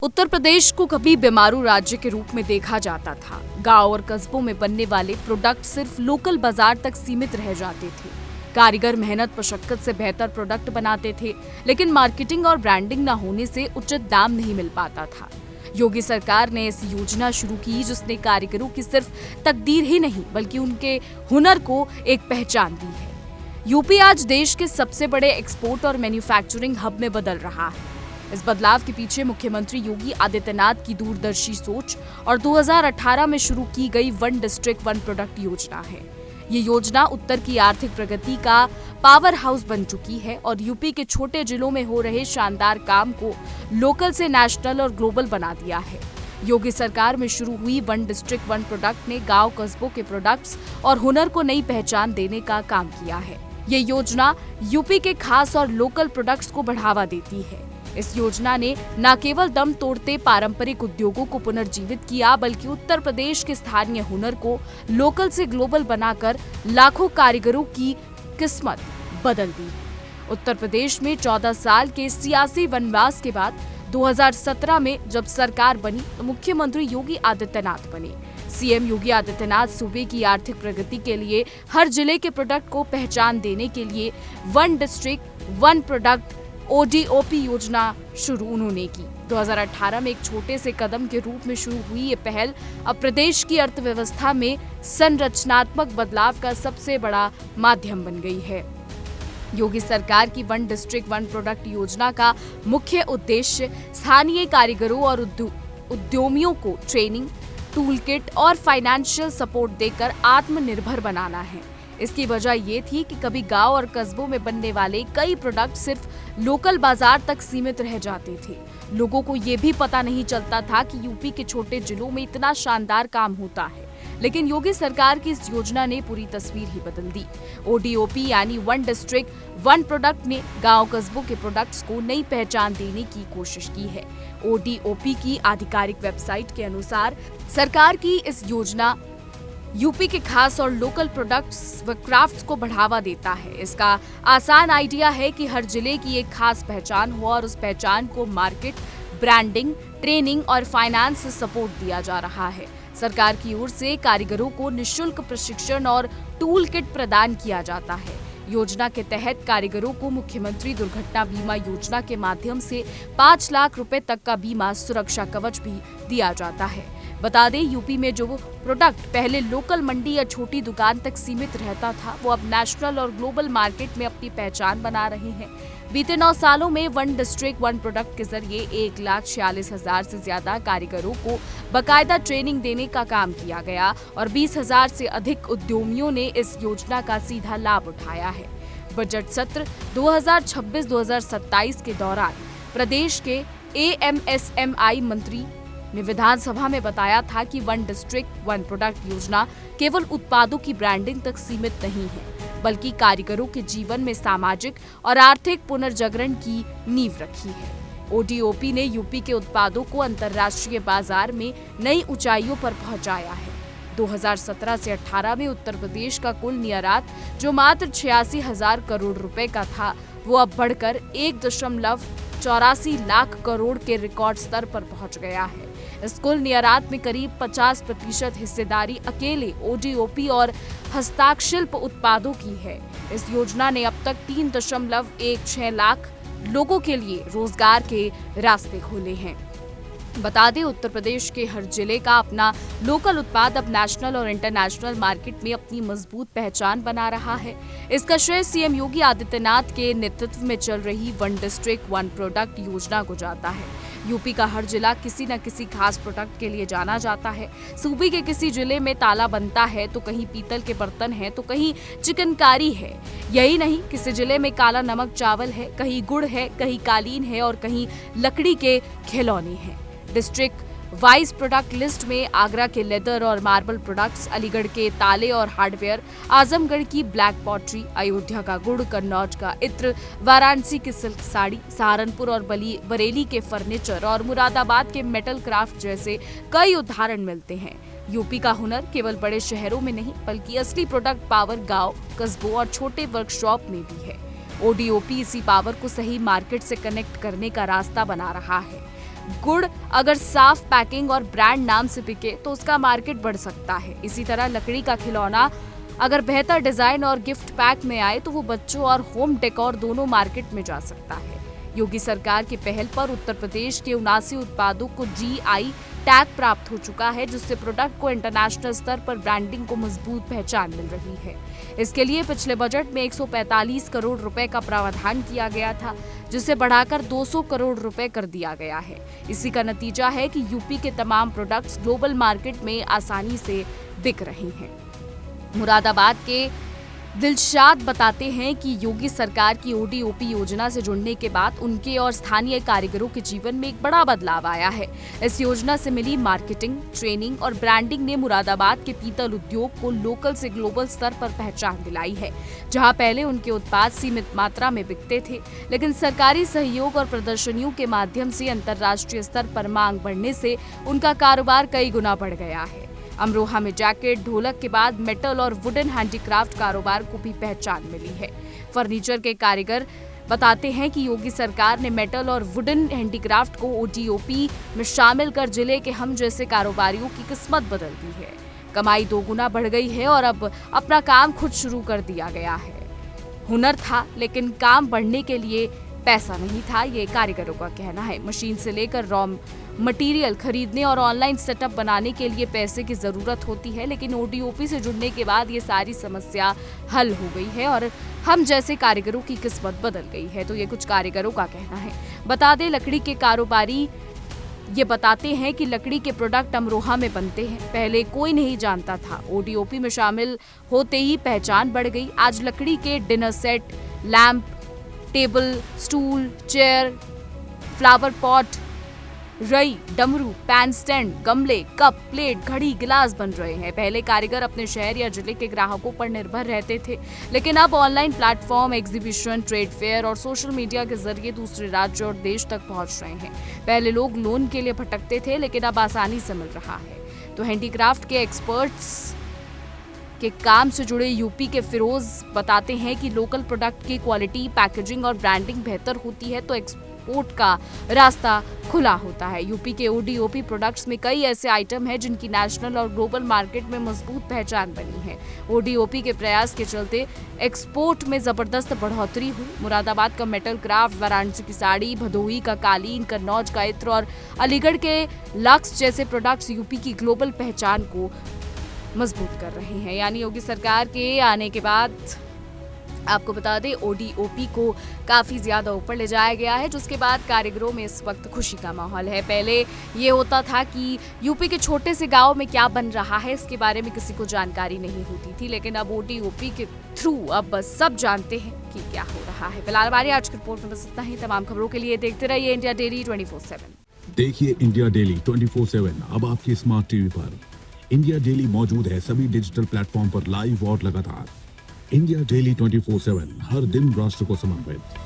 उत्तर प्रदेश को कभी बीमारू राज्य के रूप में देखा जाता था। गांव और कस्बों में बनने वाले प्रोडक्ट सिर्फ लोकल बाजार तक सीमित रह जाते थे। कारीगर मेहनत मशक्कत से बेहतर प्रोडक्ट बनाते थे, लेकिन मार्केटिंग और ब्रांडिंग न होने से उचित दाम नहीं मिल पाता था। योगी सरकार ने ऐसी योजना शुरू की जिसने कारीगरों की सिर्फ तकदीर ही नहीं बल्कि उनके हुनर को एक पहचान दी है। यूपी आज देश के सबसे बड़े एक्सपोर्ट और मैन्युफैक्चरिंग हब में बदल रहा है। इस बदलाव के पीछे मुख्यमंत्री योगी आदित्यनाथ की दूरदर्शी सोच और 2018 में शुरू की गई वन डिस्ट्रिक्ट वन प्रोडक्ट योजना है। ये योजना उत्तर की आर्थिक प्रगति का पावर हाउस बन चुकी है और यूपी के छोटे जिलों में हो रहे शानदार काम को लोकल से नेशनल और ग्लोबल बना दिया है। योगी सरकार में शुरू हुई वन डिस्ट्रिक्ट वन प्रोडक्ट ने गांव कस्बों के प्रोडक्ट्स और हुनर को नई पहचान देने का काम किया है। ये योजना यूपी के खास और लोकल प्रोडक्ट्स को बढ़ावा देती है। इस योजना ने न केवल दम तोड़ते पारंपरिक उद्योगों को पुनर्जीवित किया, बल्कि उत्तर प्रदेश के स्थानीय हुनर को लोकल से ग्लोबल बनाकर लाखों कारीगरों की किस्मत बदल दी। उत्तर प्रदेश में 14 साल के सियासी वनवास के बाद 2017 में जब सरकार बनी तो मुख्यमंत्री योगी आदित्यनाथ बने। सीएम योगी आदित्यनाथ सूबे की आर्थिक प्रगति के लिए हर जिले के प्रोडक्ट को पहचान देने के लिए one district one product ODOP योजना शुरू उन्होंने की। 2018 में एक छोटे से कदम के रूप में शुरू हुई ये पहल अब प्रदेश की अर्थव्यवस्था में संरचनात्मक बदलाव का सबसे बड़ा माध्यम बन गई है। योगी सरकार की वन डिस्ट्रिक्ट वन प्रोडक्ट योजना का मुख्य उद्देश्य स्थानीय कारीगरों और उद्यमियों को ट्रेनिंग, टूल किट और फाइनेंशियल सपोर्ट देकर आत्मनिर्भर बनाना है। इसकी वजह ये थी कि कभी गांव और कस्बों में बनने वाले कई प्रोडक्ट सिर्फ लोकल बाजार तक सीमित रह जाते थे। लोगों को ये भी पता नहीं चलता था कि यूपी के छोटे जिलों में इतना शानदार काम होता है। लेकिन योगी सरकार की इस योजना ने पूरी तस्वीर ही बदल दी। ODOP यानी वन डिस्ट्रिक्ट वन प्रोडक्ट ने गांव कस्बों के प्रोडक्ट्स को नई पहचान देने की कोशिश की है। ODOP की आधिकारिक वेबसाइट के अनुसार सरकार की इस योजना यूपी के खास और लोकल प्रोडक्ट्स व क्राफ्ट्स को बढ़ावा देता है। इसका आसान आइडिया है कि हर जिले की एक खास पहचान हो और उस पहचान को मार्केट, ब्रांडिंग, ट्रेनिंग और फाइनेंस से सपोर्ट दिया जा रहा है। सरकार की ओर से कारीगरों को निःशुल्क प्रशिक्षण और टूल किट प्रदान किया जाता है। योजना के तहत कारीगरों को मुख्यमंत्री दुर्घटना बीमा योजना के माध्यम से 5 लाख रुपए तक का बीमा सुरक्षा कवच भी दिया जाता है। बता दें, यूपी में जो प्रोडक्ट पहले लोकल मंडी या छोटी दुकान तक सीमित रहता था, वो अब नेशनल और ग्लोबल मार्केट में अपनी पहचान बना रहे हैं। बीते 9 सालों में वन डिस्ट्रिक्ट वन प्रोडक्ट के जरिए 1,46,000 से ज्यादा कारीगरों को बाकायदा ट्रेनिंग देने का काम किया गया और 20,000 से अधिक उद्यमियों ने इस योजना का सीधा लाभ उठाया है। बजट सत्र 2026-2027 के दौरान प्रदेश के AMSMI मंत्री ने विधानसभा में बताया था कि वन डिस्ट्रिक्ट वन प्रोडक्ट योजना केवल उत्पादों की ब्रांडिंग तक सीमित नहीं है, बल्कि कारीगरों के जीवन में सामाजिक और आर्थिक पुनर्जागरण की नींव रखी है। ODOP ने यूपी के उत्पादों को अंतर्राष्ट्रीय बाजार में नई ऊंचाइयों पर पहुंचाया है। 2017 से 18 में उत्तर प्रदेश का कुल निर्यात जो मात्र 86,000 करोड़ रुपए का था, वो अब बढ़कर 1.84 लाख करोड़ के रिकॉर्ड स्तर पर पहुंच गया है। इस कुल निर्यात में करीब 50% हिस्सेदारी अकेले ODOP और हस्तशिल्प उत्पादों की है। इस योजना ने अब तक 3.16 लाख लोगों के लिए रोजगार के रास्ते खोले हैं। बता दें, उत्तर प्रदेश के हर जिले का अपना लोकल उत्पाद अब नेशनल और इंटरनेशनल मार्केट में अपनी मजबूत पहचान बना रहा है। इसका श्रेय सीएम योगी आदित्यनाथ के नेतृत्व में चल रही वन डिस्ट्रिक्ट वन प्रोडक्ट योजना को जाता है। यूपी का हर जिला किसी न किसी खास प्रोडक्ट के लिए जाना जाता है। सूबे के किसी जिले में ताला बनता है तो कहीं पीतल के बर्तन है तो कहीं चिकनकारी है। यही नहीं, किसी जिले में काला नमक चावल है, कहीं गुड़ है, कहीं कालीन है और कहीं लकड़ी के खिलौने हैं। डिस्ट्रिक्ट वाइज प्रोडक्ट लिस्ट में आगरा के लेदर और मार्बल प्रोडक्ट्स, अलीगढ़ के ताले और हार्डवेयर, आजमगढ़ की ब्लैक पॉटरी, अयोध्या का गुड़, कन्नौज का इत्र, वाराणसी की सिल्क साड़ी, सहारनपुर और बरेली के फर्नीचर और मुरादाबाद के मेटल क्राफ्ट जैसे कई उदाहरण मिलते हैं। यूपी का हुनर केवल बड़े शहरों में नहीं बल्कि असली प्रोडक्ट पावर गांव, कस्बों और छोटे वर्कशॉप में भी है। ODOP इसी पावर को सही मार्केट से कनेक्ट करने का रास्ता बना रहा है। गुड़ अगर साफ पैकिंग और ब्रांड नाम से बिके तो उसका मार्केट बढ़ सकता है। इसी तरह लकड़ी का खिलौना अगर बेहतर डिजाइन और गिफ्ट पैक में आए तो वो बच्चों और होम डेकोर दोनों मार्केट में जा सकता है। योगी सरकार की पहल पर उत्तर प्रदेश के 79 उत्पादों को GI टैग प्राप्त हो चुका है, जिससे प्रोडक्ट को इंटरनेशनल स्तर पर ब्रांडिंग को मजबूत पहचान मिल रही है। इसके लिए पिछले बजट में 145 करोड़ रुपए का प्रावधान किया गया था, जिसे बढ़ाकर 200 करोड़ रुपए कर दिया गया है। इसी का नतीजा है कि यूपी के तमाम प्रोडक्ट्स ग्लोबल मार्केट में आसानी से बिक रहे हैं। मुरादाबाद के दिलशाद बताते हैं कि योगी सरकार की ODOP योजना से जुड़ने के बाद उनके और स्थानीय कारीगरों के जीवन में एक बड़ा बदलाव आया है। इस योजना से मिली मार्केटिंग, ट्रेनिंग और ब्रांडिंग ने मुरादाबाद के पीतल उद्योग को लोकल से ग्लोबल स्तर पर पहचान दिलाई है। जहां पहले उनके उत्पाद सीमित मात्रा में बिकते थे, लेकिन सरकारी सहयोग और प्रदर्शनियों के माध्यम से अंतर्राष्ट्रीय स्तर पर मांग बढ़ने से उनका कारोबार कई गुना बढ़ गया है। अमरोहा में जैकेट, ढोलक के बाद मेटल और वुडन हैंडीक्राफ्ट कारोबार को भी पहचान मिली है। फर्नीचर के कारीगर बताते हैं कि योगी सरकार ने मेटल और वुडन हैंडीक्राफ्ट को ODOP में शामिल कर जिले के हम जैसे कारोबारियों की किस्मत बदल दी है। कमाई 2 गुना बढ़ गई है और अब अपना काम खुद शुरू कर दिया गया है। हुनर था, लेकिन काम बढ़ने के लिए पैसा नहीं था, ये कारीगरों का कहना है। मशीन से लेकर रॉ मटेरियल खरीदने और ऑनलाइन सेटअप बनाने के लिए पैसे की जरूरत होती है, लेकिन ODOP से जुड़ने के बाद ये सारी समस्या हल हो गई है और हम जैसे कारीगरों की किस्मत बदल गई है। तो ये कुछ कारीगरों का कहना है। बता दें, लकड़ी के कारोबारी ये बताते हैं कि लकड़ी के प्रोडक्ट अमरोहा में बनते हैं। पहले कोई नहीं जानता था, ODOP में शामिल होते ही पहचान बढ़ गई। आज लकड़ी के dinner set, lamp, table, stool, chair, flower pot, रई, डमरू, पैन स्टैंड, गमले, कप, प्लेट, घड़ी, गिलास बन रहे हैं। पहले कारीगर अपने शहर या जिले के ग्राहकों पर निर्भर रहते थे, लेकिन अब online platform, exhibition, trade fair और सोशल मीडिया के जरिए दूसरे राज्य और देश तक पहुंच रहे हैं। पहले लोग लोन के लिए भटकते थे, लेकिन अब आसानी से मिल रहा है। तो हैंडीक्राफ्ट के एक्सपर्ट्स के काम से जुड़े यूपी के फिरोज बताते हैं कि लोकल प्रोडक्ट की क्वालिटी, पैकेजिंग और ब्रांडिंग बेहतर होती है तो एक्सपोर्ट का रास्ता खुला होता है। यूपी के ODOP प्रोडक्ट्स में कई ऐसे आइटम हैं जिनकी नेशनल और ग्लोबल मार्केट में मजबूत पहचान बनी है। ODOP के प्रयास के चलते एक्सपोर्ट में जबरदस्त बढ़ोतरी हुई। मुरादाबाद का मेटल क्राफ्ट, वाराणसी की साड़ी, भदोही का कालीन, कन्नौज का इत्र और अलीगढ़ के लक्स जैसे प्रोडक्ट्स यूपी की ग्लोबल पहचान को मजबूत कर रहे हैं। यानी योगी सरकार के आने के बाद आपको बता दें, ODOP को काफ़ी ज़्यादा ऊपर ले जाया गया है, जिसके बाद कारीगरों में इस वक्त खुशी का माहौल है। पहले ये होता था कि यूपी के छोटे से गांव में क्या बन रहा है इसके बारे में किसी को जानकारी नहीं होती थी, लेकिन अब ODOP के थ्रू अब सब जानते हैं कि क्या हो रहा है। फिलहाल हमारी आज की रिपोर्ट में बस इतना ही। तमाम खबरों के लिए देखते रहिए इंडिया डेली 24/7। देखिए इंडिया डेली 24/7 अब आपके स्मार्ट टीवी पर। इंडिया डेली मौजूद है सभी डिजिटल प्लेटफॉर्म पर लाइव और लगातार। इंडिया डेली 24/7 हर दिन राष्ट्र को समर्पित।